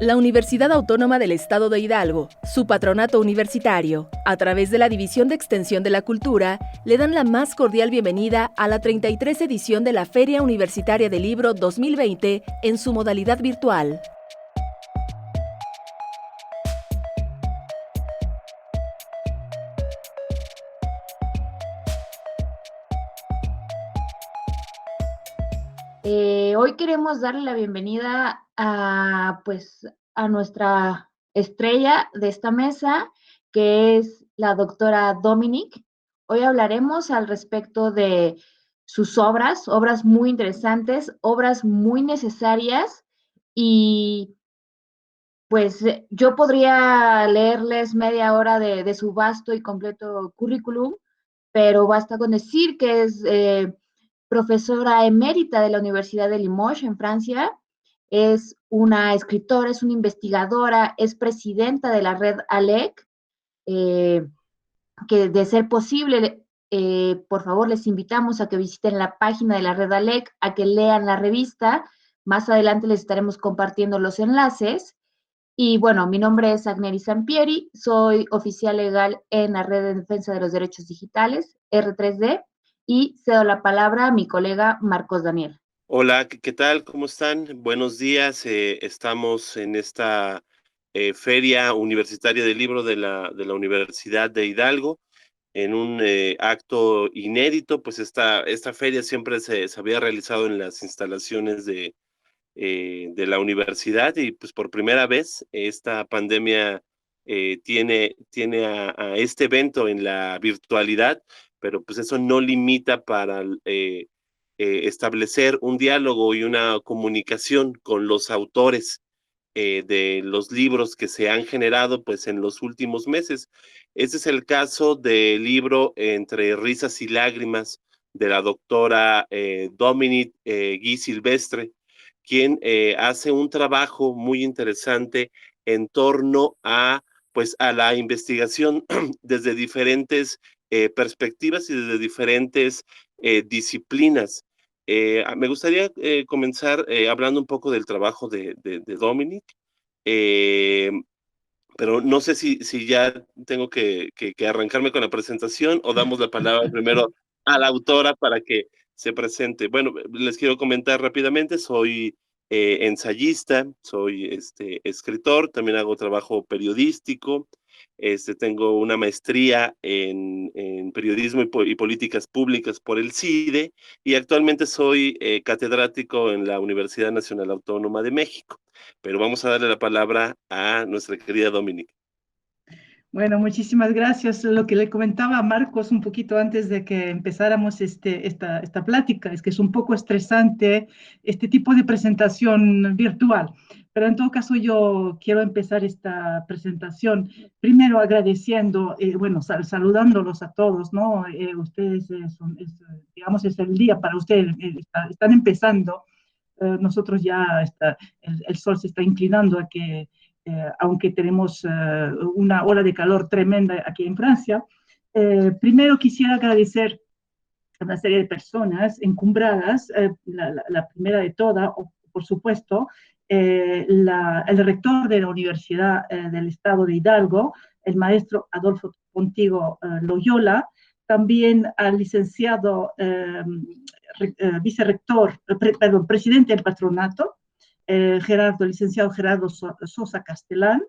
La Universidad Autónoma del Estado de Hidalgo, su patronato universitario, a través de la División de Extensión de la Cultura, le dan la más cordial bienvenida a la 33 edición de la Feria Universitaria del Libro 2020 en su modalidad virtual. Hoy queremos darle la bienvenida a nuestra estrella de esta mesa, que es la doctora Dominic. Hoy hablaremos al respecto de sus obras muy interesantes, obras muy necesarias, y pues yo podría leerles media hora de su vasto y completo currículum, pero basta con decir que es profesora emérita de la Universidad de Limoges en Francia, es una escritora, es una investigadora, es presidenta de la red ALEC, que de ser posible, por favor, les invitamos a que visiten la página de la red ALEC, a que lean la revista. Más adelante les estaremos compartiendo los enlaces. Y bueno, mi nombre es Agneri Sampieri, soy oficial legal en la Red de Defensa de los Derechos Digitales, R3D, y cedo la palabra a mi colega Marcos Daniel. Hola, ¿qué tal? ¿Cómo están? Buenos días. Estamos en esta Feria Universitaria del Libro de la Universidad de Hidalgo, en un acto inédito. Pues esta feria siempre se había realizado en las instalaciones de la universidad, y pues por primera vez esta pandemia tiene a este evento en la virtualidad, pero pues eso no limita para establecer un diálogo y una comunicación con los autores de los libros que se han generado pues en los últimos meses. Este es el caso del libro Entre risas y lágrimas, de la doctora Dominic Guy Silvestre, quien hace un trabajo muy interesante en torno a la investigación desde diferentes perspectivas y desde diferentes disciplinas. Me gustaría comenzar hablando un poco del trabajo de Dominic, eh, pero no sé si ya tengo que arrancarme con la presentación, o damos la palabra primero a la autora para que se presente. Bueno, les quiero comentar rápidamente. Soy ensayista, soy escritor, también hago trabajo periodístico. Tengo una maestría en periodismo y políticas públicas por el CIDE, y actualmente soy catedrático en la Universidad Nacional Autónoma de México. Pero vamos a darle la palabra a nuestra querida Dominic. Bueno, muchísimas gracias. Lo que le comentaba a Marcos un poquito antes de que empezáramos esta plática es que es un poco estresante este tipo de presentación virtual. Pero en todo caso yo quiero empezar esta presentación primero agradeciendo, saludándolos a todos, ¿no? Ustedes, digamos, es el día para ustedes, están empezando. Nosotros ya el sol se está inclinando a que aunque tenemos una ola de calor tremenda aquí en Francia. Primero quisiera agradecer a una serie de personas encumbradas, la primera de todas, por supuesto, el rector de la Universidad del Estado de Hidalgo, el maestro Adolfo Pontigo Loyola, también al licenciado presidente del patronato, licenciado Gerardo Sosa Castellán,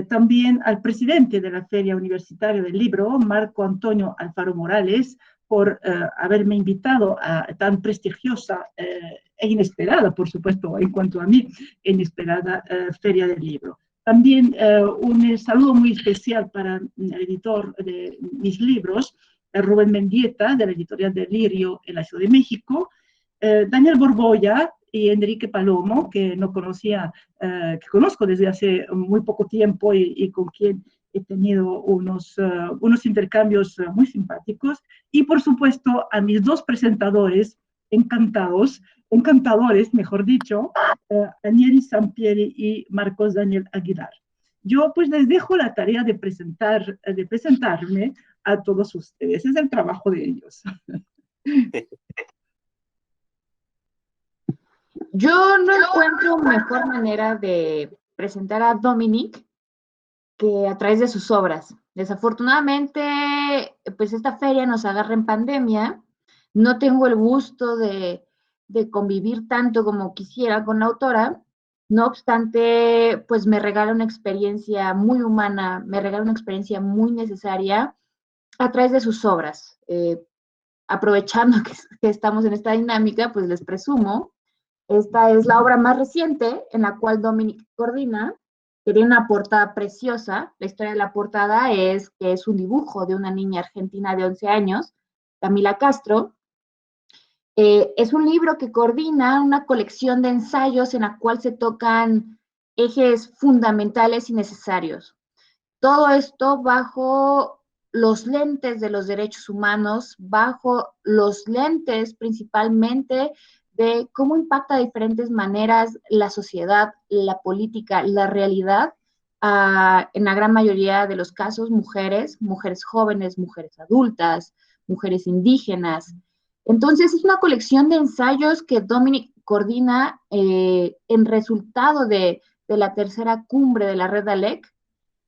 también al presidente de la Feria Universitaria del Libro, Marco Antonio Alfaro Morales, por haberme invitado a tan prestigiosa e inesperada, por supuesto, en cuanto a mí, inesperada Feria del Libro. También un saludo muy especial para el editor de mis libros, Rubén Mendieta, de la editorial de Lirio en la Ciudad de México, Daniel Borbolla y Enrique Palomo, que no conocía, que conozco desde hace muy poco tiempo y con quien he tenido unos intercambios muy simpáticos. Y por supuesto a mis dos presentadores encantadores, mejor dicho, Agneri Sampieri y Marcos Daniel Aguilar. Yo pues les dejo la tarea de presentarme a todos ustedes. Es el trabajo de ellos. Yo no encuentro mejor manera de presentar a Dominic, que a través de sus obras. Desafortunadamente, pues esta feria nos agarra en pandemia. No tengo el gusto de convivir tanto como quisiera con la autora. No obstante, pues me regala una experiencia muy humana, me regala una experiencia muy necesaria a través de sus obras. Aprovechando que estamos en esta dinámica, pues les presumo, esta es la obra más reciente en la cual Dominic coordina, que tiene una portada preciosa. La historia de la portada es que es un dibujo de una niña argentina de 11 años, Camila Castro. Es un libro que coordina una colección de ensayos en la cual se tocan ejes fundamentales y necesarios. Todo esto bajo los lentes de los derechos humanos, bajo los lentes principalmente de cómo impacta de diferentes maneras la sociedad, la política, la realidad, en la gran mayoría de los casos, mujeres, mujeres jóvenes, mujeres adultas, mujeres indígenas. Entonces, es una colección de ensayos que Dominic coordina en resultado de la tercera cumbre de la Red ALEC,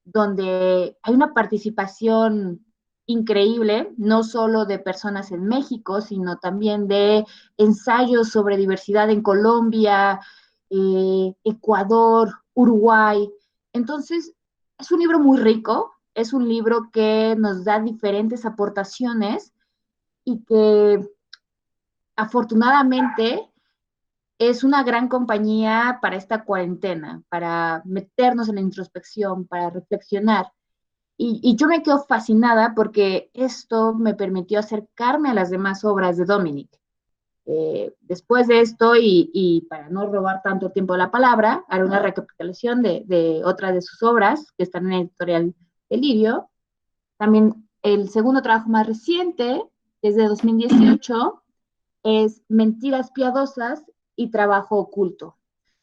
donde hay una participación increíble, no solo de personas en México, sino también de ensayos sobre diversidad en Colombia, Ecuador, Uruguay. Entonces, es un libro muy rico, es un libro que nos da diferentes aportaciones y que afortunadamente es una gran compañía para esta cuarentena, para meternos en la introspección, para reflexionar. Y yo me quedo fascinada porque esto me permitió acercarme a las demás obras de Dominic. Después de esto, y para no robar tanto tiempo de la palabra, haré una recapitulación de otras de sus obras que están en el editorial Delirio. También el segundo trabajo más reciente, desde 2018, es Mentiras piadosas y Trabajo oculto,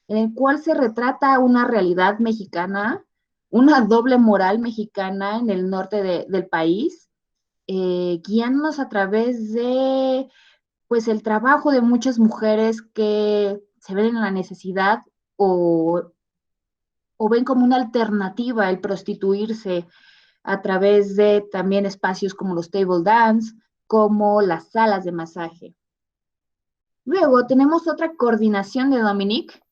en el cual se retrata una realidad mexicana, una doble moral mexicana en el norte del país, guiándonos a través de pues el trabajo de muchas mujeres que se ven en la necesidad o, o ven como una alternativa el prostituirse a través de también espacios como los table dance, como las salas de masaje. Luego tenemos otra coordinación de Dominic,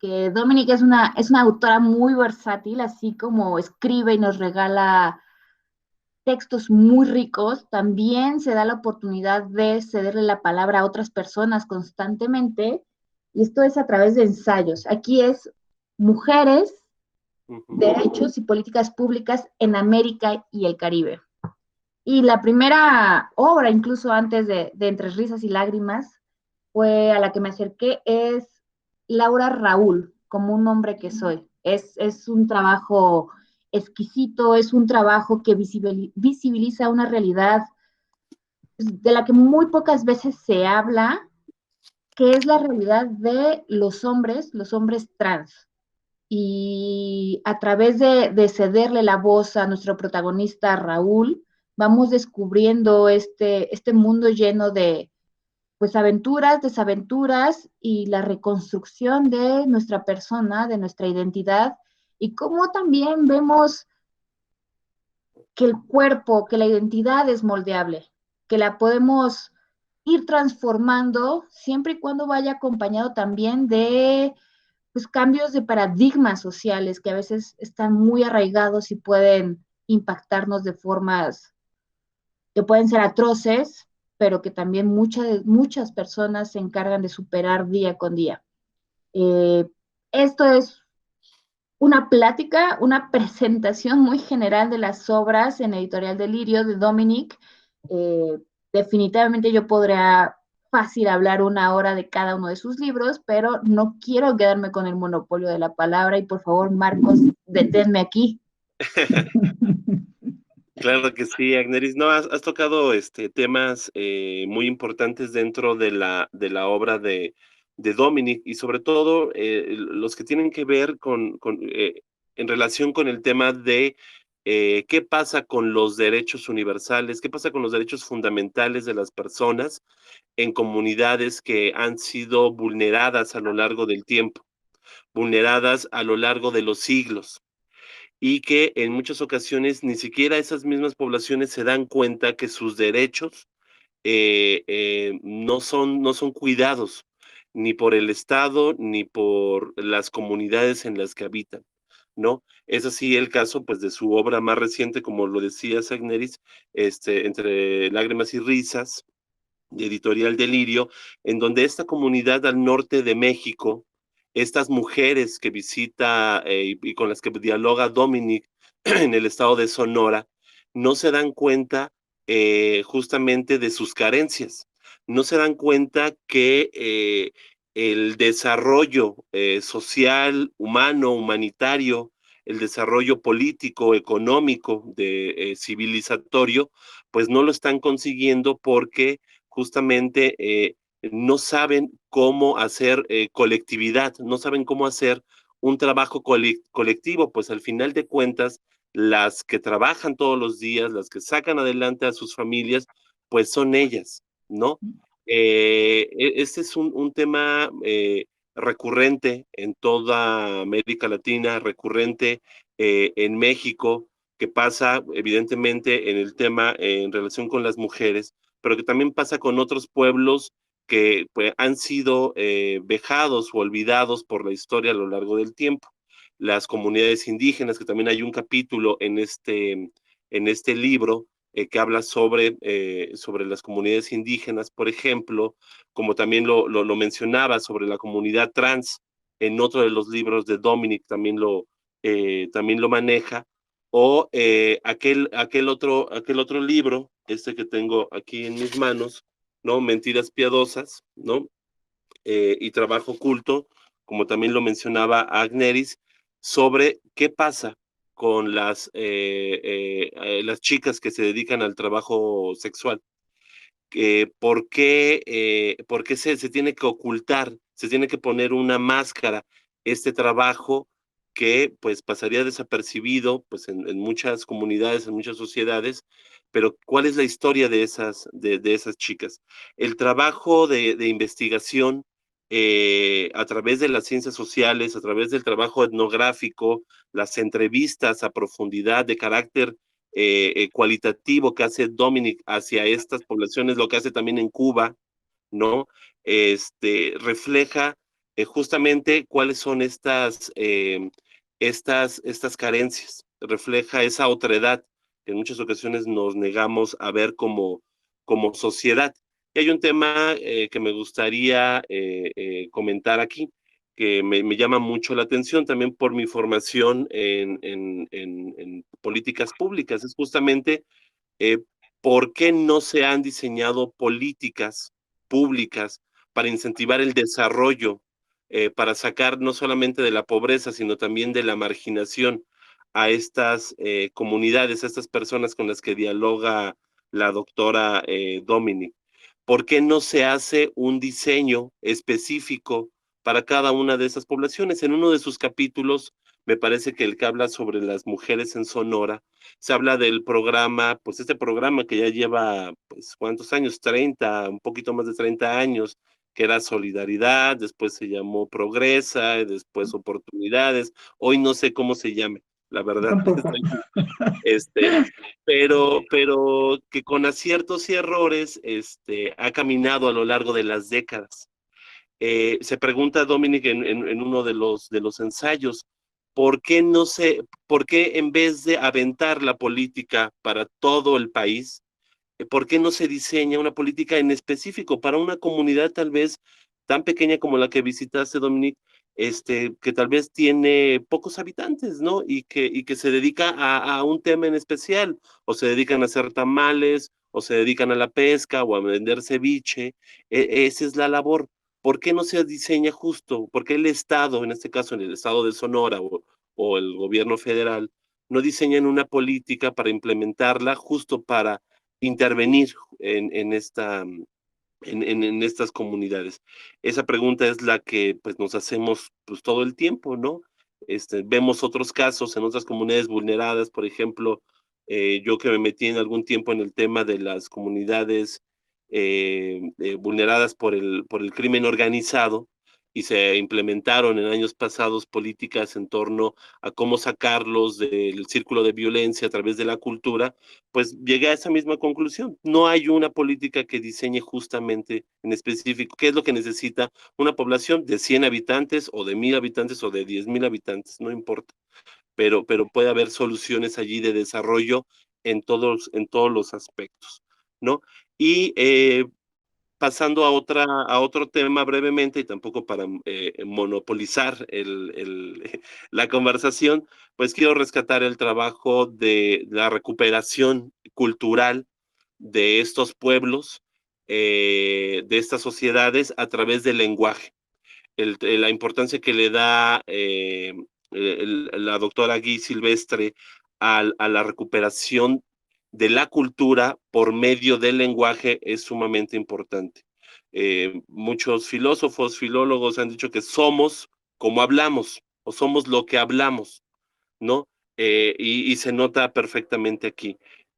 que Dominic es una autora muy versátil, así como escribe y nos regala textos muy ricos, también se da la oportunidad de cederle la palabra a otras personas constantemente, y esto es a través de ensayos. Aquí es Mujeres, Derechos y Políticas Públicas en América y el Caribe. Y la primera obra, incluso antes de Entre Risas y Lágrimas, fue a la que me acerqué, es Laura Raúl, como un hombre que soy. Es un trabajo exquisito, es un trabajo que visibiliza una realidad de la que muy pocas veces se habla, que es la realidad de los hombres trans. Y a través de cederle la voz a nuestro protagonista Raúl, vamos descubriendo este mundo lleno de pues aventuras, desaventuras y la reconstrucción de nuestra persona, de nuestra identidad, y cómo también vemos que el cuerpo, que la identidad es moldeable, que la podemos ir transformando siempre y cuando vaya acompañado también de pues, cambios de paradigmas sociales que a veces están muy arraigados y pueden impactarnos de formas que pueden ser atroces, pero que también muchas personas se encargan de superar día con día. Esto es una plática, una presentación muy general de las obras en Editorial Delirio de Dominic. Definitivamente yo podría fácil hablar una hora de cada uno de sus libros, pero no quiero quedarme con el monopolio de la palabra y por favor, Marcos, deténme aquí. Claro que sí, Agneris. No, has tocado temas muy importantes dentro de la obra de Dominic, y sobre todo los que tienen que ver en relación con el tema de qué pasa con los derechos universales, qué pasa con los derechos fundamentales de las personas en comunidades que han sido vulneradas a lo largo del tiempo. vulneradas a lo largo de los siglos, y que en muchas ocasiones ni siquiera esas mismas poblaciones se dan cuenta que sus derechos no son cuidados ni por el Estado ni por las comunidades en las que habitan, ¿no? Es así el caso, pues, de su obra más reciente, como lo decía Sagneris, Entre lágrimas y risas, de Editorial Delirio, en donde esta comunidad al norte de México, estas mujeres que visita y con las que dialoga Dominic en el estado de Sonora, no se dan cuenta justamente de sus carencias, no se dan cuenta que el desarrollo social, humano, humanitario, el desarrollo político, económico, civilizatorio, pues no lo están consiguiendo porque justamente no saben cómo hacer colectividad, no saben cómo hacer un trabajo colectivo, pues al final de cuentas, las que trabajan todos los días, las que sacan adelante a sus familias, pues son ellas, ¿no? Este es un tema recurrente en toda América Latina, recurrente en México, que pasa evidentemente en el tema en relación con las mujeres, pero que también pasa con otros pueblos que pues, han sido vejados o olvidados por la historia a lo largo del tiempo. Las comunidades indígenas, que también hay un capítulo en este libro que habla sobre las comunidades indígenas, por ejemplo, como también lo mencionaba, sobre la comunidad trans, en otro de los libros de Dominic también lo maneja, o aquel otro libro, que tengo aquí en mis manos, ¿no? Mentiras piadosas, ¿no? Y trabajo oculto, como también lo mencionaba Agneris, sobre qué pasa con las chicas que se dedican al trabajo sexual. ¿Por qué se tiene que ocultar, se tiene que poner una máscara este trabajo que pues pasaría desapercibido pues en muchas comunidades, en muchas sociedades, pero ¿cuál es la historia de esas chicas? El trabajo de investigación a través de las ciencias sociales, a través del trabajo etnográfico, las entrevistas a profundidad de carácter cualitativo que hace Dominic hacia estas poblaciones, lo que hace también en Cuba, ¿no? Refleja justamente cuáles son estas carencias, refleja esa otredad que en muchas ocasiones nos negamos a ver como sociedad. Y hay un tema que me gustaría comentar aquí, que me llama mucho la atención también por mi formación en políticas públicas, es justamente eh, por qué no se han diseñado políticas públicas para incentivar el desarrollo, para sacar no solamente de la pobreza, sino también de la marginación a estas comunidades, a estas personas con las que dialoga la doctora Dominic. ¿Por qué no se hace un diseño específico para cada una de esas poblaciones? En uno de sus capítulos, me parece que el que habla sobre las mujeres en Sonora, se habla del programa, pues este programa que ya lleva, pues, ¿cuántos años? 30, un poquito más de 30 años, que era Solidaridad, después se llamó Progresa, después Oportunidades, hoy no sé cómo se llame, la verdad. Tampoco. Este, pero que con aciertos y errores, ha caminado a lo largo de las décadas. Se pregunta Dominic en uno de los ensayos, ¿por qué por qué en vez de aventar la política para todo el país, por qué no se diseña una política en específico para una comunidad tal vez tan pequeña como la que visitaste, Dominic, que tal vez tiene pocos habitantes, ¿no? Y que se dedica a un tema en especial, o se dedican a hacer tamales, o se dedican a la pesca, o a vender ceviche. Esa es la labor. ¿Por qué no se diseña justo? ¿Por qué el Estado, en este caso en el Estado de Sonora o el gobierno federal, no diseñan una política para implementarla justo para intervenir en estas comunidades? Esa pregunta es la que pues, nos hacemos pues, todo el tiempo, ¿no? Vemos otros casos en otras comunidades vulneradas, por ejemplo, yo que me metí en algún tiempo en el tema de las comunidades vulneradas por el crimen organizado, y se implementaron en años pasados políticas en torno a cómo sacarlos del círculo de violencia a través de la cultura, pues llegué a esa misma conclusión. No hay una política que diseñe justamente en específico qué es lo que necesita una población de 100 habitantes o de 1000 habitantes o de 10,000 habitantes, no importa, pero puede haber soluciones allí de desarrollo en todos los aspectos, ¿no? Y pasando a otro tema brevemente, y tampoco para monopolizar la conversación, pues quiero rescatar el trabajo de la recuperación cultural de estos pueblos, de estas sociedades, a través del lenguaje. La importancia que le da la doctora Guy Silvestre a la recuperación de la cultura por medio del lenguaje es sumamente importante. Muchos filósofos, filólogos han dicho que somos como hablamos, o somos lo que hablamos, ¿no? Y se nota perfectamente aquí.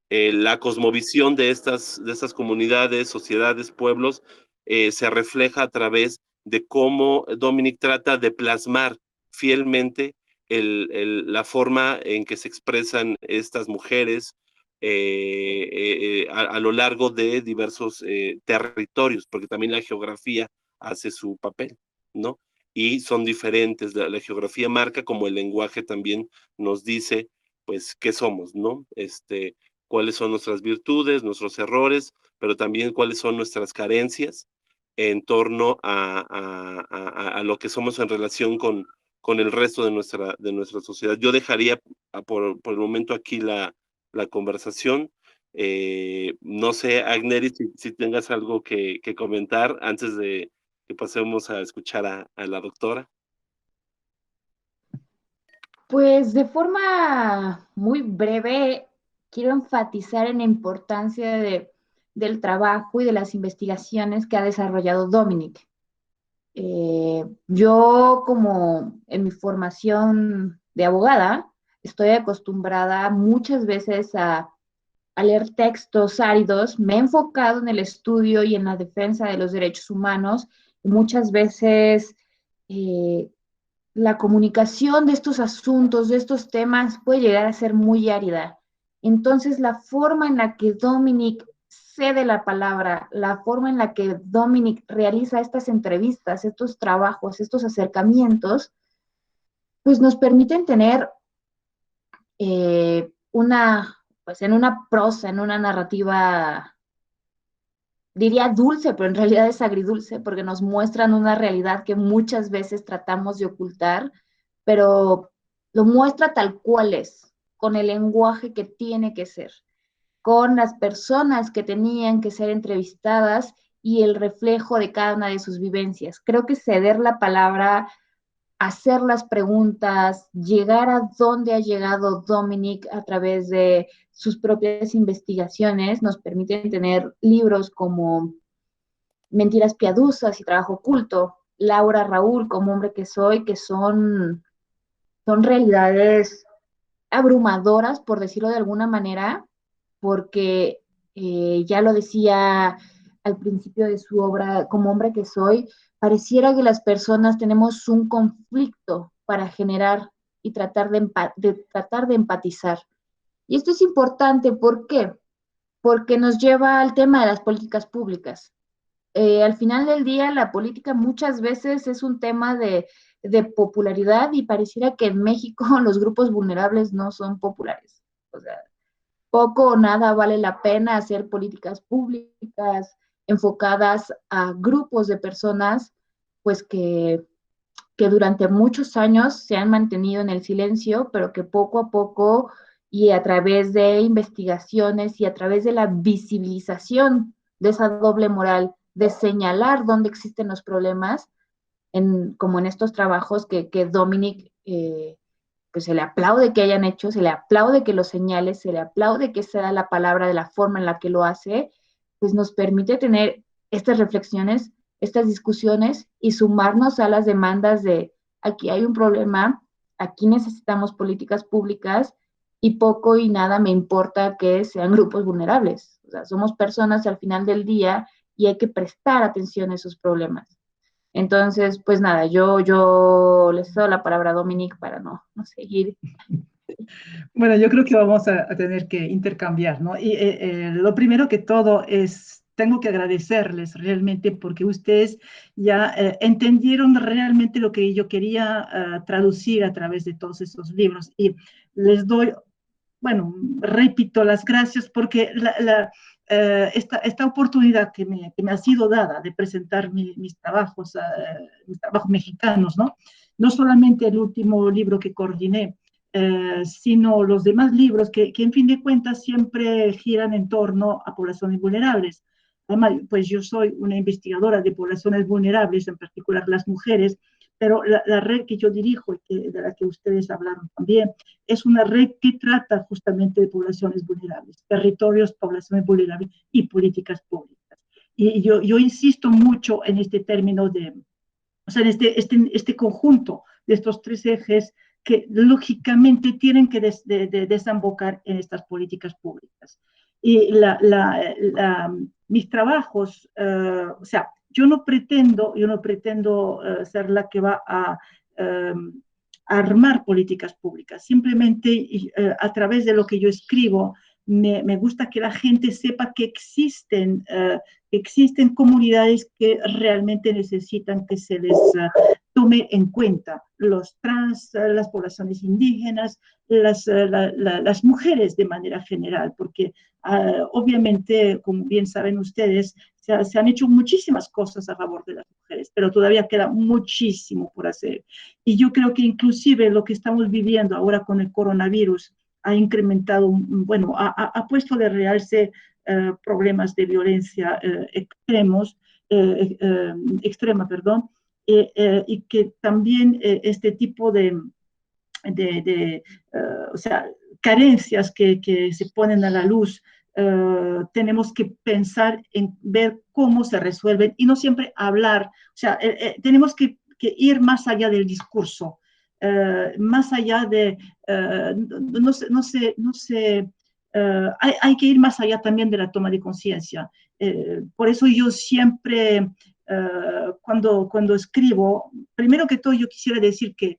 La cosmovisión de estas comunidades, sociedades, pueblos, se refleja a través de cómo Dominic trata de plasmar fielmente la forma en que se expresan estas mujeres a lo largo de diversos territorios, porque también la geografía hace su papel, ¿no? Y son diferentes. La geografía marca, como el lenguaje también nos dice, pues, qué somos, ¿no? Cuáles son nuestras virtudes, nuestros errores, pero también cuáles son nuestras carencias en torno a lo que somos en relación con el resto de nuestra sociedad. Yo dejaría por el momento aquí la conversación. No sé, Agneri, si tengas algo que comentar antes de que pasemos a escuchar a la doctora. Pues de forma muy breve, quiero enfatizar en la importancia del trabajo y de las investigaciones que ha desarrollado Dominic. Yo, como en mi formación de abogada, estoy acostumbrada muchas veces a leer textos áridos. Me he enfocado en el estudio y en la defensa de los derechos humanos, y muchas veces la comunicación de estos asuntos, de estos temas, puede llegar a ser muy árida. Entonces, la forma en la que Dominic cede la palabra, la forma en la que Dominic realiza estas entrevistas, estos trabajos, estos acercamientos, pues nos permiten tener pues en una prosa, en una narrativa, diría dulce, pero en realidad es agridulce, porque nos muestran una realidad que muchas veces tratamos de ocultar, pero lo muestra tal cual es, con el lenguaje que tiene que ser, con las personas que tenían que ser entrevistadas y el reflejo de cada una de sus vivencias. Creo que ceder la palabra, hacer las preguntas, llegar a dónde ha llegado Dominic a través de sus propias investigaciones, nos permiten tener libros como Mentiras piadosas y Trabajo oculto, Laura Raúl, Como hombre que soy, que son realidades abrumadoras, por decirlo de alguna manera, porque ya lo decía al principio de su obra, Como hombre que soy, pareciera que las personas tenemos un conflicto para generar y tratar de empatizar. Y esto es importante, ¿por qué? Porque nos lleva al tema de las políticas públicas. Al final del día, la política muchas veces es un tema de popularidad, y pareciera que en México los grupos vulnerables no son populares. O sea, poco o nada vale la pena hacer políticas públicas enfocadas a grupos de personas, pues que durante muchos años se han mantenido en el silencio, pero que poco a poco y a través de investigaciones y a través de la visibilización de esa doble moral, de señalar dónde existen los problemas, como en estos trabajos que Dominic pues se le aplaude que hayan hecho, se le aplaude que lo señale, se le aplaude que sea la palabra de la forma en la que lo hace, pues nos permite tener estas reflexiones, estas discusiones y sumarnos a las demandas de aquí hay un problema, aquí necesitamos políticas públicas, y poco y nada me importa que sean grupos vulnerables. O sea, somos personas al final del día y hay que prestar atención a esos problemas. Entonces, pues nada, yo les doy la palabra a Dominique para no seguir. Bueno, yo creo que vamos a tener que intercambiar, ¿no? Y lo primero que todo es, tengo que agradecerles realmente porque ustedes ya entendieron realmente lo que yo quería traducir a través de todos esos libros. Y les doy, bueno, repito las gracias porque esta oportunidad que me ha sido dada de presentar mis trabajos mexicanos, ¿no? No solamente el último libro que coordiné, sino los demás libros que en fin de cuentas siempre giran en torno a poblaciones vulnerables. Además, pues yo soy una investigadora de poblaciones vulnerables, en particular las mujeres, pero la red que yo dirijo y de la que ustedes hablaron también, es una red que trata justamente de poblaciones vulnerables, territorios, poblaciones vulnerables y políticas públicas. Y yo insisto mucho en este término de, o sea, en este conjunto de estos tres ejes que lógicamente tienen que desembocar en estas políticas públicas. Y mis trabajos, o sea, yo no pretendo ser la que va a armar políticas públicas. Simplemente a través de lo que yo escribo, me gusta que la gente sepa que existen comunidades que realmente necesitan que se les tome en cuenta. Los trans, las poblaciones indígenas, las mujeres de manera general, porque obviamente, como bien saben ustedes, se han hecho muchísimas cosas a favor de las mujeres, pero todavía queda muchísimo por hacer. Y yo creo que inclusive lo que estamos viviendo ahora con el coronavirus ha incrementado, bueno, ha puesto de realce problemas de violencia extrema, perdón, y que también este tipo o sea, carencias que se ponen a la luz, tenemos que pensar en ver cómo se resuelven y no siempre hablar, o sea, tenemos que ir más allá del discurso, más allá de, hay que ir más allá también de la toma de conciencia. Por eso yo siempre, cuando escribo, primero que todo yo quisiera decir que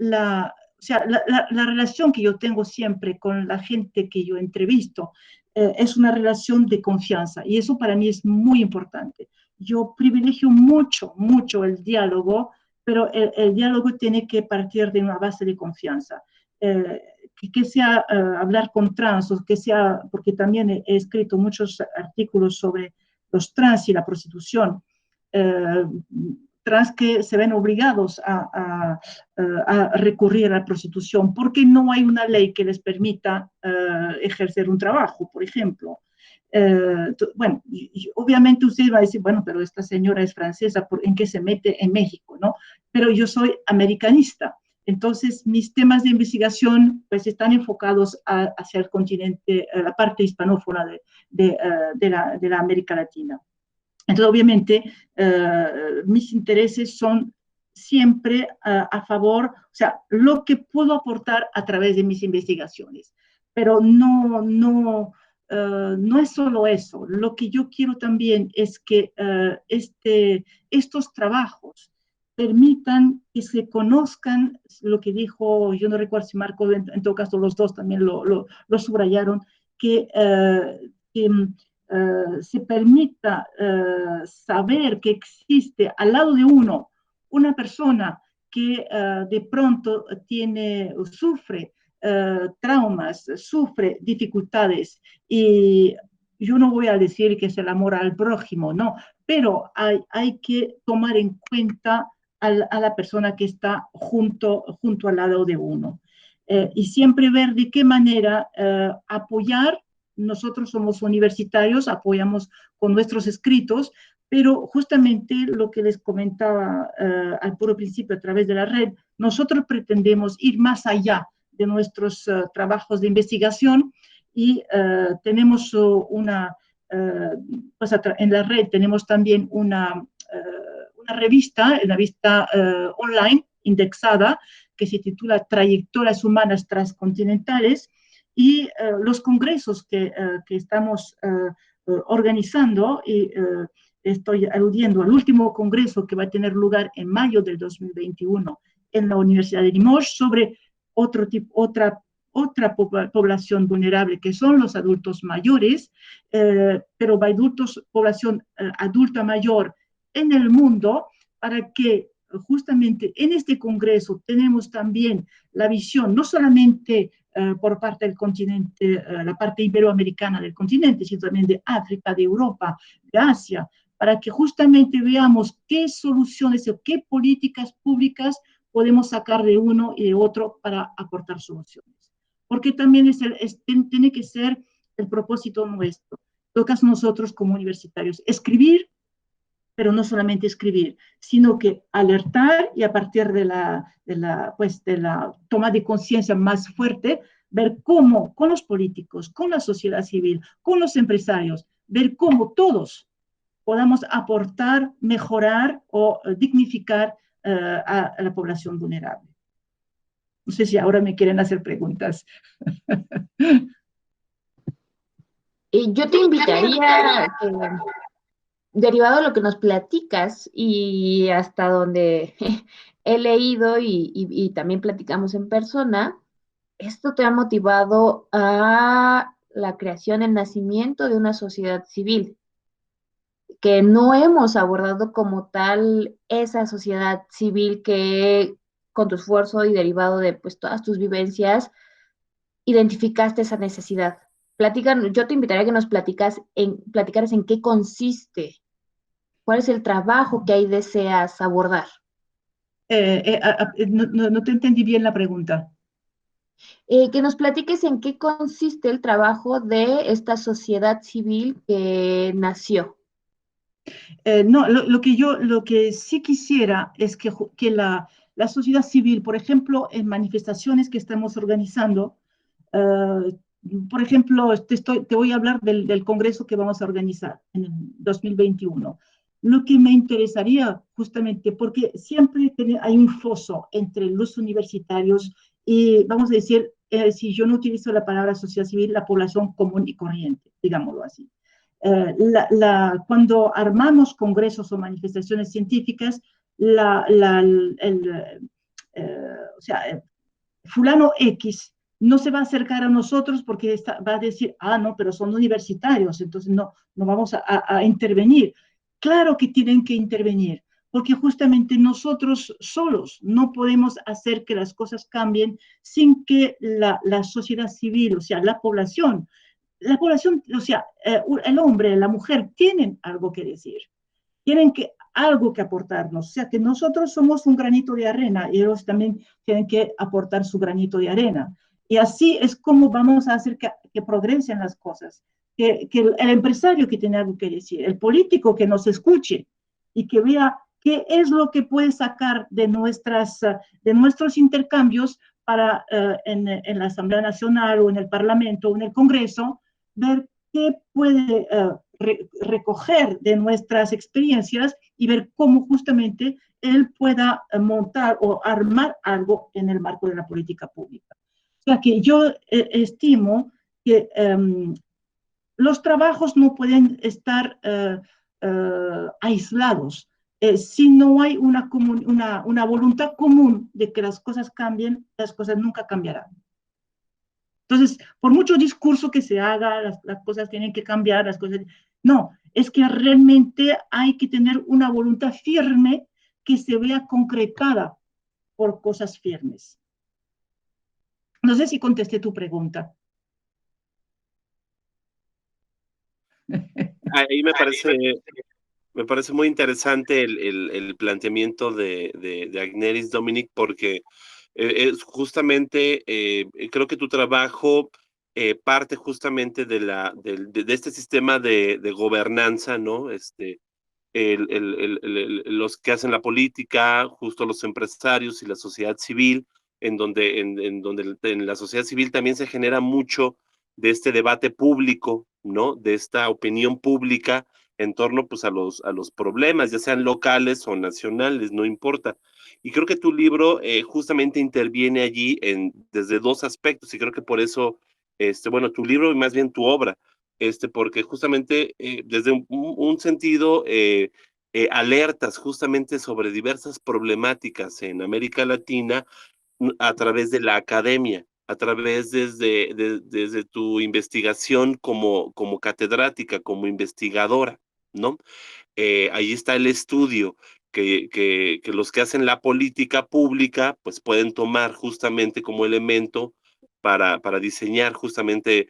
o sea, la relación que yo tengo siempre con la gente que yo entrevisto es una relación de confianza y eso para mí es muy importante. Yo privilegio mucho, mucho el diálogo, pero el diálogo tiene que partir de una base de confianza. Que sea hablar con trans, o que sea, porque también he escrito muchos artículos sobre los trans y la prostitución. Trans que se ven obligados a recurrir a la prostitución porque no hay una ley que les permita ejercer un trabajo, por ejemplo. Bueno, obviamente usted va a decir, bueno, pero esta señora es francesa, ¿en qué se mete en México? ¿No? Pero yo soy americanista. Entonces, mis temas de investigación pues, están enfocados hacia el continente, la parte hispanófona de la América Latina. Entonces, obviamente, mis intereses son siempre a favor, o sea, lo que puedo aportar a través de mis investigaciones. Pero no es solo eso. Lo que yo quiero también es que estos trabajos permitan que se conozcan lo que dijo, yo no recuerdo si Marco, en todo caso los dos también lo subrayaron, que se permita saber que existe al lado de uno una persona que de pronto sufre traumas, sufre dificultades y yo no voy a decir que es el amor al prójimo, no, pero hay que tomar en cuenta a la persona que está junto al lado de uno. Y siempre ver de qué manera apoyar. Nosotros somos universitarios, apoyamos con nuestros escritos, pero justamente lo que les comentaba al puro principio a través de la red, nosotros pretendemos ir más allá de nuestros trabajos de investigación y tenemos pues en la red tenemos también una revista online indexada que se titula Trayectorias Humanas Transcontinentales y los congresos que estamos organizando y estoy aludiendo al último congreso que va a tener lugar en mayo del 2021 en la Universidad de Limoges sobre otra población vulnerable, que son los adultos mayores, pero población adulta mayor en el mundo, para que justamente en este congreso tenemos también la visión, no solamente por parte del continente, la parte iberoamericana del continente, sino también de África, de Europa, de Asia, para que justamente veamos qué soluciones o qué políticas públicas podemos sacar de uno y de otro para aportar soluciones. Porque también tiene que ser el propósito nuestro, tocas nosotros como universitarios, escribir, pero no solamente escribir, sino que alertar y a partir de la toma de conciencia más fuerte, ver cómo con los políticos, con la sociedad civil, con los empresarios, ver cómo todos podamos aportar, mejorar o dignificar a la población vulnerable. No sé si ahora me quieren hacer preguntas. Yo te invitaría, derivado de lo que nos platicas y hasta donde he leído y también platicamos en persona, esto te ha motivado a la creación, el nacimiento de una sociedad civil, que no hemos abordado como tal esa sociedad civil que con tu esfuerzo y derivado de pues todas tus vivencias, identificaste esa necesidad. Yo te invitaría a que nos platicaras en qué consiste, cuál es el trabajo que ahí deseas abordar. No te entendí bien la pregunta. Que nos platiques en qué consiste el trabajo de esta sociedad civil que nació. No, lo que sí quisiera es que la sociedad civil, por ejemplo, en manifestaciones que estamos organizando, por ejemplo, te voy a hablar del congreso que vamos a organizar en el 2021. Lo que me interesaría justamente, porque siempre hay un foso entre los universitarios y, vamos a decir, si yo no utilizo la palabra sociedad civil, la población común y corriente, digámoslo así. Cuando armamos congresos o manifestaciones científicas, o sea, fulano X no se va a acercar a nosotros porque va a decir, no, pero son universitarios, entonces no vamos a intervenir. Claro que tienen que intervenir, porque justamente nosotros solos no podemos hacer que las cosas cambien sin que la sociedad civil, o sea, la población, o sea, el hombre, la mujer, tienen algo que decir, tienen algo que aportarnos, o sea, que nosotros somos un granito de arena y ellos también tienen que aportar su granito de arena. Y así es como vamos a hacer que progresen las cosas, que el empresario que tiene algo que decir, el político que nos escuche y que vea qué es lo que puede sacar de nuestros intercambios para en la Asamblea Nacional o en el Parlamento o en el Congreso, ver qué puede recoger de nuestras experiencias y ver cómo justamente él pueda montar o armar algo en el marco de la política pública. O sea que yo estimo que los trabajos no pueden estar aislados. Si no hay una voluntad común de que las cosas cambien, las cosas nunca cambiarán. Entonces, por mucho discurso que se haga, las cosas tienen que cambiar, no, es que realmente hay que tener una voluntad firme que se vea concretada por cosas firmes. No sé si contesté tu pregunta. Ahí me parece muy interesante el planteamiento de Agneris Dominic, porque es justamente, creo que tu trabajo parte justamente de este sistema de gobernanza, ¿no? Los que hacen la política, justo los empresarios y la sociedad civil, en donde en la sociedad civil también se genera mucho de este debate público, ¿no? De esta opinión pública en torno pues a los problemas, ya sean locales o nacionales, no importa. Y creo que tu libro justamente interviene allí desde dos aspectos, y creo que por eso, bueno, tu libro y más bien tu obra, porque justamente desde un sentido alertas justamente sobre diversas problemáticas en América Latina a través de la academia, a través desde tu investigación como catedrática, como investigadora, ¿no? Ahí está el estudio que los que hacen la política pública pues pueden tomar justamente como elemento para diseñar justamente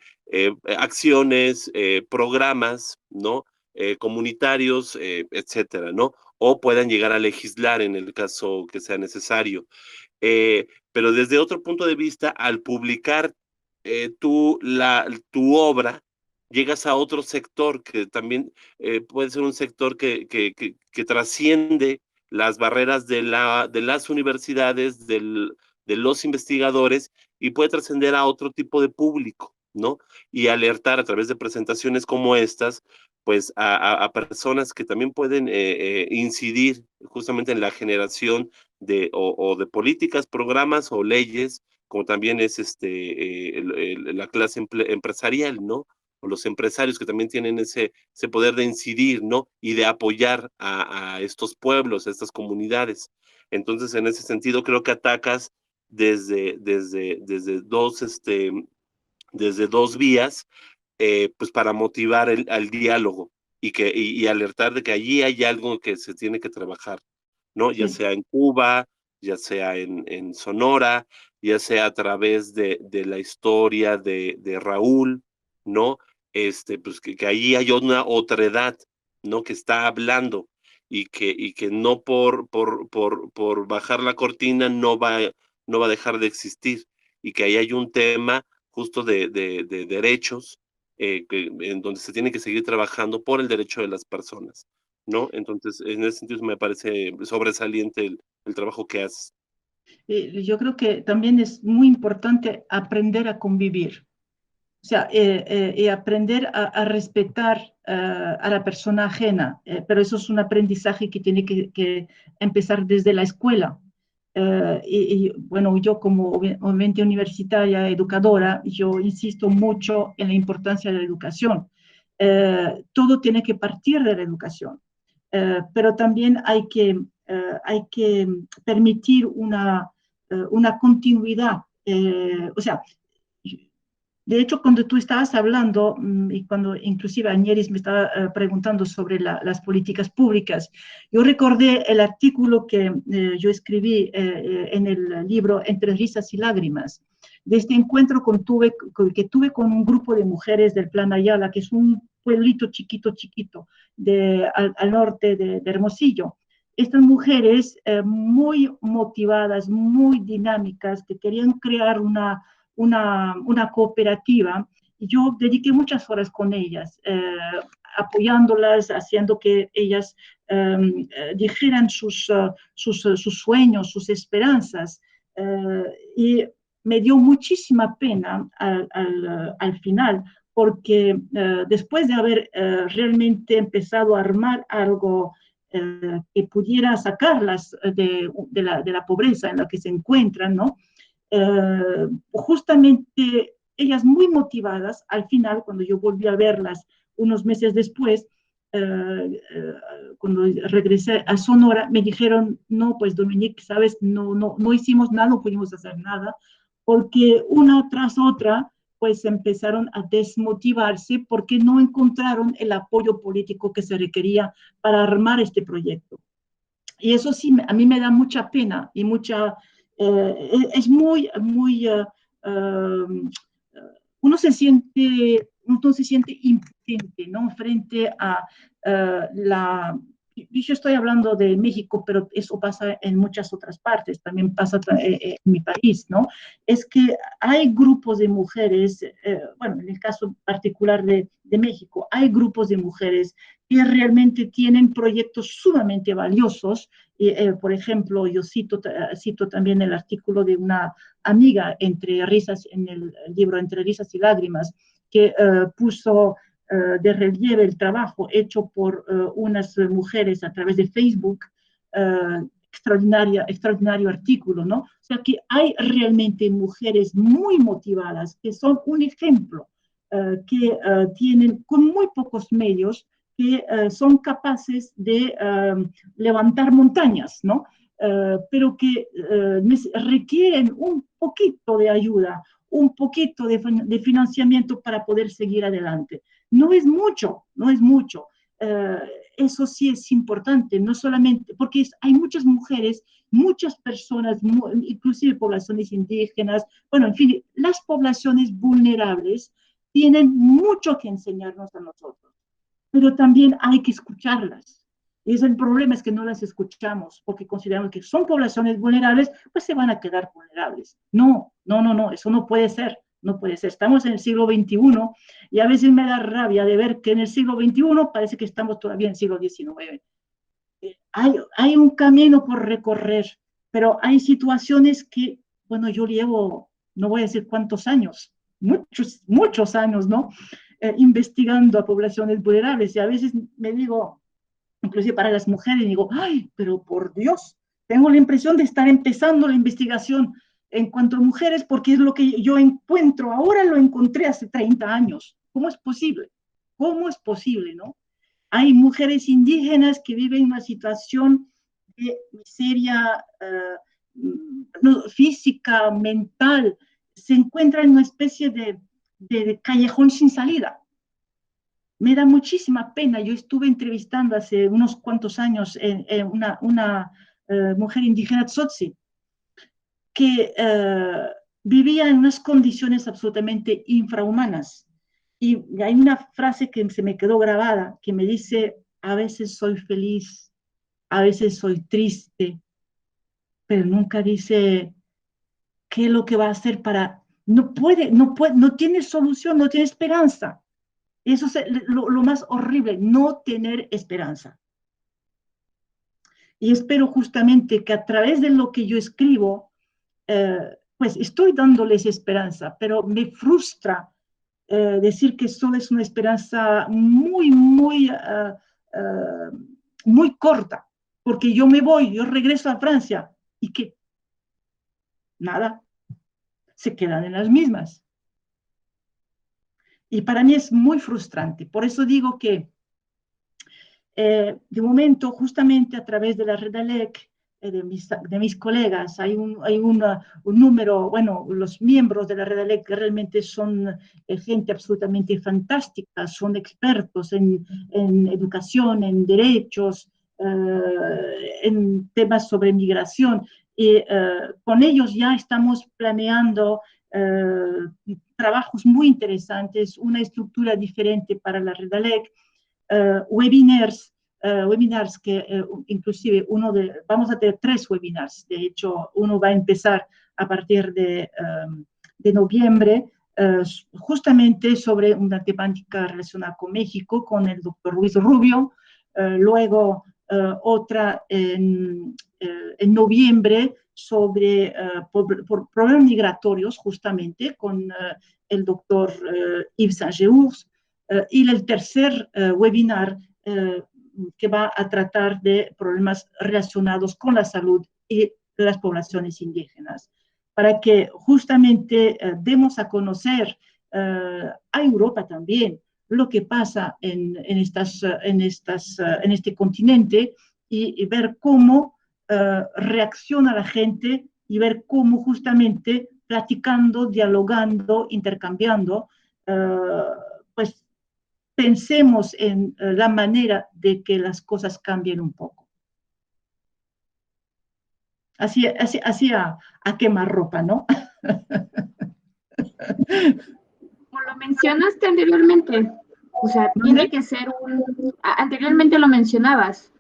acciones, programas, ¿no? Comunitarios, etcétera, ¿no? O puedan llegar a legislar en el caso que sea necesario. Pero desde otro punto de vista, al publicar tu obra, llegas a otro sector que también puede ser un sector que trasciende las barreras de las universidades, de los investigadores y puede trascender a otro tipo de público, ¿no? Y alertar a través de presentaciones como estas, pues a personas que también pueden incidir justamente en la generación o de políticas, programas o leyes, como también es la clase empresarial, ¿no? O los empresarios que también tienen ese poder de incidir, ¿no? Y de apoyar a estos pueblos, a estas comunidades. Entonces, en ese sentido, creo que atacas desde dos vías, pues para motivar al diálogo y alertar de que allí hay algo que se tiene que trabajar, ¿no? Ya Sí. sea en Cuba, ya sea en Sonora, ya sea a través de la historia de Raúl, ¿no? Pues que allí hay una otredad, ¿no? Que está hablando y que no por bajar la cortina no va a dejar de existir y que ahí hay un tema justo de derechos en donde se tiene que seguir trabajando por el derecho de las personas, ¿no? Entonces, en ese sentido me parece sobresaliente el trabajo que haces. Yo creo que también es muy importante aprender a convivir. O sea, y aprender a respetar a la persona ajena, pero eso es un aprendizaje que tiene que empezar desde la escuela. Bueno, yo como obviamente universitaria, educadora, yo insisto mucho en la importancia de la educación. Todo tiene que partir de la educación, pero también hay que permitir una continuidad. O sea, de hecho, cuando tú estabas hablando y cuando inclusive Añeris me estaba preguntando sobre las políticas públicas, yo recordé el artículo que yo escribí en el libro Entre risas y lágrimas, de este encuentro que tuve con un grupo de mujeres del Plan Ayala, que es un pueblito chiquito, chiquito, al norte de Hermosillo. Estas mujeres muy motivadas, muy dinámicas, que querían crear una cooperativa. Yo dediqué muchas horas con ellas, apoyándolas, haciendo que ellas dijeran sus sueños, sus esperanzas. Y me dio muchísima pena al final, porque después de haber realmente empezado a armar algo que pudiera sacarlas de la pobreza en la que se encuentran, ¿no? Justamente ellas muy motivadas, al final, cuando yo volví a verlas unos meses después, cuando regresé a Sonora, me dijeron, no, pues Dominique, sabes, no hicimos nada, no pudimos hacer nada, porque una tras otra, pues empezaron a desmotivarse porque no encontraron el apoyo político que se requería para armar este proyecto. Y eso sí, a mí me da mucha pena y es muy, uno se siente impotente, ¿no? Frente a yo estoy hablando de México, pero eso pasa en muchas otras partes, también pasa en mi país, ¿no? Es que hay grupos de mujeres, bueno, en el caso particular de México, hay grupos de mujeres que realmente tienen proyectos sumamente valiosos. Por ejemplo, yo cito también el artículo de una amiga en el libro Entre risas y lágrimas, que puso de relieve el trabajo hecho por unas mujeres a través de Facebook, extraordinario artículo, ¿no? O sea que hay realmente mujeres muy motivadas que son un ejemplo que tienen con muy pocos medios, que son capaces de levantar montañas, ¿no? Pero que requieren un poquito de ayuda, un poquito de financiamiento para poder seguir adelante. No es mucho, no es mucho. Eso sí es importante, no solamente, porque hay muchas mujeres, muchas personas, inclusive poblaciones indígenas, bueno, en fin, las poblaciones vulnerables tienen mucho que enseñarnos a nosotros, pero también hay que escucharlas. Y el problema es que no las escuchamos porque consideramos que son poblaciones vulnerables, pues se van a quedar vulnerables. No, no, no, no, eso no puede ser, no puede ser. Estamos en el siglo XXI y a veces me da rabia de ver que en el siglo XXI parece que estamos todavía en el siglo XIX. Hay un camino por recorrer, pero hay situaciones que, bueno, yo llevo, no voy a decir cuántos años, muchos años, ¿no? Investigando a poblaciones vulnerables y a veces me digo, inclusive para las mujeres, digo, ay, pero por Dios, tengo la impresión de estar empezando la investigación en cuanto a mujeres porque es lo que yo encuentro, ahora lo encontré hace 30 años. ¿Cómo es posible? ¿Cómo es posible, no? Hay mujeres indígenas que viven una situación de miseria física, mental, se encuentran en una especie de callejón sin salida. Me da muchísima pena. Yo estuve entrevistando hace unos cuantos años una mujer indígena tzotzi que vivía en unas condiciones absolutamente infrahumanas. Y hay una frase que se me quedó grabada que me dice, a veces soy feliz, a veces soy triste, pero nunca dice qué es lo que va a hacer para... No puede, no tiene solución, no tiene esperanza. Eso es lo más horrible, no tener esperanza. Y espero justamente que a través de lo que yo escribo, pues estoy dándoles esperanza, pero me frustra decir que solo es una esperanza muy corta, porque yo me voy, yo regreso a Francia y que nada, se quedan en las mismas. Y para mí es muy frustrante. Por eso digo que de momento, justamente a través de la Red ALEC, de mis colegas, hay un número, bueno, los miembros de la Red ALEC que realmente son gente absolutamente fantástica, son expertos en educación, en derechos, en temas sobre migración. Y con ellos ya estamos planeando trabajos muy interesantes, una estructura diferente para la Red ALEC, webinars que inclusive vamos a tener 3 webinars, de hecho uno va a empezar a partir de noviembre, justamente sobre una temática relacionada con México, con el doctor Luis Rubio, luego otra en noviembre sobre problemas migratorios, justamente con el doctor Yves Saint-Geurs, y el tercer webinar que va a tratar de problemas relacionados con la salud y las poblaciones indígenas, para que justamente demos a conocer a Europa también lo que pasa en este continente y ver cómo reacciona la gente y ver cómo justamente platicando, dialogando, intercambiando, pues pensemos en la manera de que las cosas cambien un poco. Así a quemarropa, ¿no? Como lo mencionaste anteriormente, o sea, tiene que ser anteriormente lo mencionabas,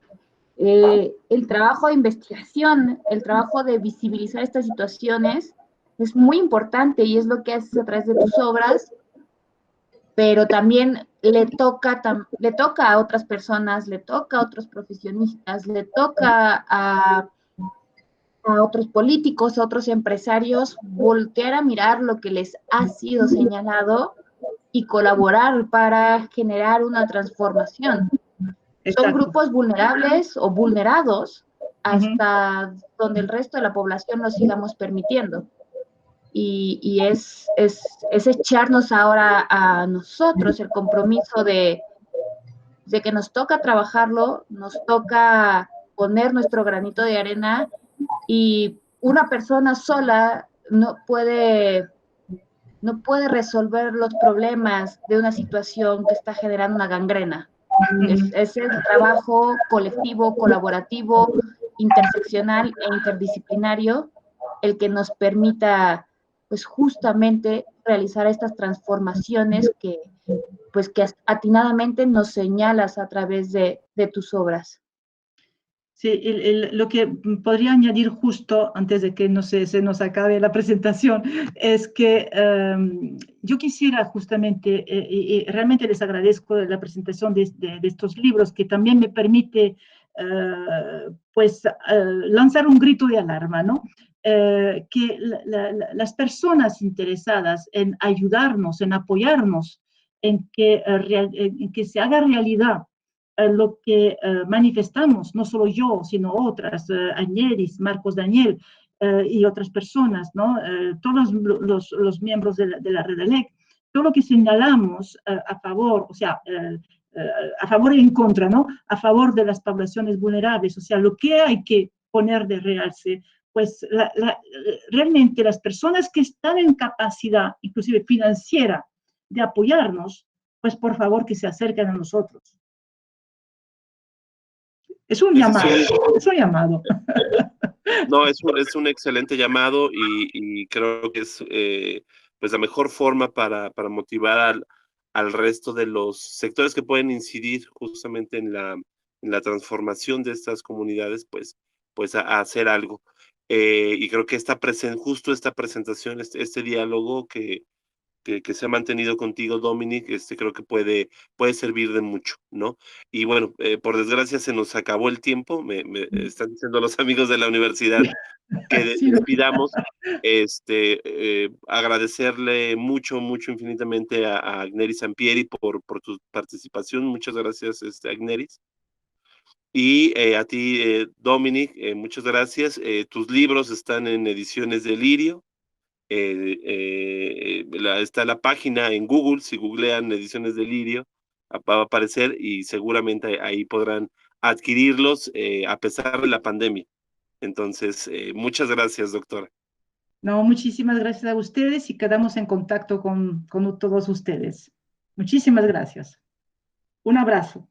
el trabajo de investigación, el trabajo de visibilizar estas situaciones es muy importante y es lo que haces a través de tus obras, pero también le toca a otras personas, le toca a otros profesionistas, le toca a otros políticos, a otros empresarios, voltear a mirar lo que les ha sido señalado y colaborar para generar una transformación. Exacto. Son grupos vulnerables o vulnerados hasta donde el resto de la población lo sigamos permitiendo. y es echarnos ahora a nosotros el compromiso de que nos toca trabajarlo, nos toca poner nuestro granito de arena y una persona sola no puede resolver los problemas de una situación que está generando una gangrena. Es el trabajo colectivo, colaborativo, interseccional e interdisciplinario el que nos permita, pues justamente realizar estas transformaciones que atinadamente nos señalas a través de tus obras. Sí, lo que podría añadir justo antes de que se nos acabe la presentación es que yo quisiera justamente, y realmente les agradezco la presentación de estos libros, que también me permite pues lanzar un grito de alarma, ¿no? Que las personas interesadas en ayudarnos, en apoyarnos, en que se haga realidad lo que manifestamos, no solo yo, sino otras, Agneris, Marcos Daniel y otras personas, ¿no? Todos los miembros de la Red ELEC, todo lo que señalamos a favor, o sea, a favor y en contra, ¿no? A favor de las poblaciones vulnerables, o sea, lo que hay que poner de realce, pues realmente las personas que están en capacidad, inclusive financiera, de apoyarnos, pues por favor que se acerquen a nosotros. Es un llamado, es un llamado. No, es un excelente llamado y creo que es pues la mejor forma para motivar al resto de los sectores que pueden incidir justamente en la transformación de estas comunidades, pues a hacer algo. Y creo que justo esta presentación, este diálogo que se ha mantenido contigo, Dominic, creo que puede servir de mucho, ¿no? Y bueno, por desgracia se nos acabó el tiempo, me están diciendo los amigos de la universidad que Sí, despidamos, agradecerle mucho, mucho, infinitamente a Agneris Sampieri por tu participación, muchas gracias, Agneris. Y a ti, Dominic, muchas gracias. Tus libros están en Ediciones Delirio. Está la página en Google, si googlean Ediciones Delirio, va a aparecer y seguramente ahí podrán adquirirlos a pesar de la pandemia. Entonces, muchas gracias, doctora. no, muchísimas gracias a ustedes y quedamos en contacto con todos ustedes. Muchísimas gracias. Un abrazo.